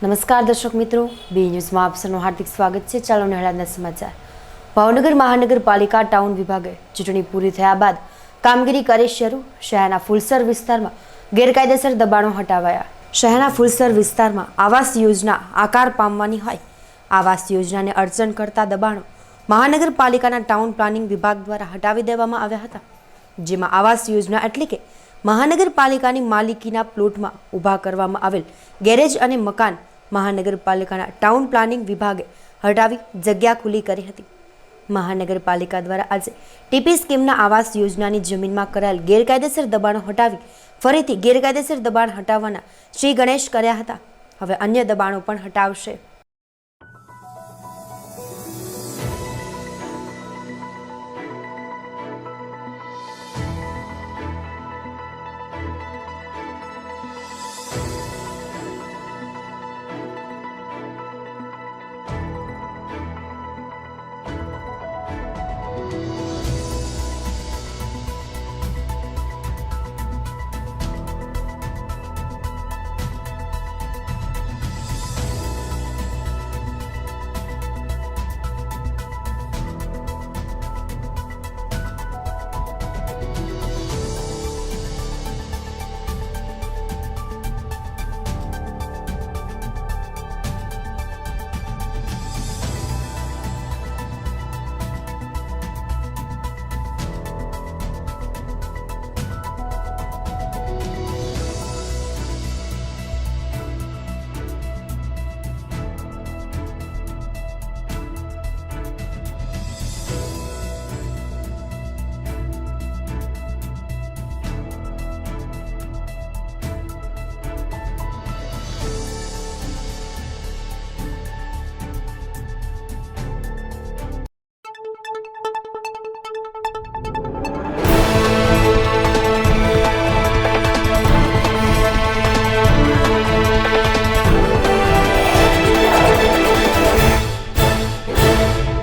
નમસ્કાર દર્શક મિત્રો, બી ન્યૂઝમાં આપ સૌનું હાર્દિક સ્વાગત છે. ચાલો નિહાળના સમાચાર. ભાવનગર મહાનગરપાલિકા ટાઉન વિભાગે ચૂંટણી પૂરી થયા બાદ કામગીરી કરી શરૂ. શહેરના ફુલસર વિસ્તારમાં ગેરકાયદેસર દબાણો હટાવાયા. શહેરના ફુલસર વિસ્તારમાં આવાસ યોજના આકાર પામવાની હોય આવાસ યોજનાને અડચણ કરતા દબાણો મહાનગરપાલિકાના ટાઉન પ્લાનિંગ વિભાગ દ્વારા હટાવી દેવામાં આવ્યા હતા. જેમાં આવાસ યોજના એટલે કે મહાનગરપાલિકાની માલિકીના પ્લોટમાં ઊભા કરવામાં આવેલ ગેરેજ અને મકાન મહાનગરપાલિકાના ટાઉન પ્લાનિંગ વિભાગે હટાવી જગ્યા ખુલ્લી કરી હતી. મહાનગરપાલિકા દ્વારા આજે ટીપી સ્કીમના આવાસ યોજનાની જમીનમાં કરાયેલ ગેરકાયદેસર દબાણો હટાવી ફરીથી ગેરકાયદેસર દબાણ હટાવવાના શ્રી ગણેશ કર્યા હતા. હવે અન્ય દબાણો પણ હટાવશે.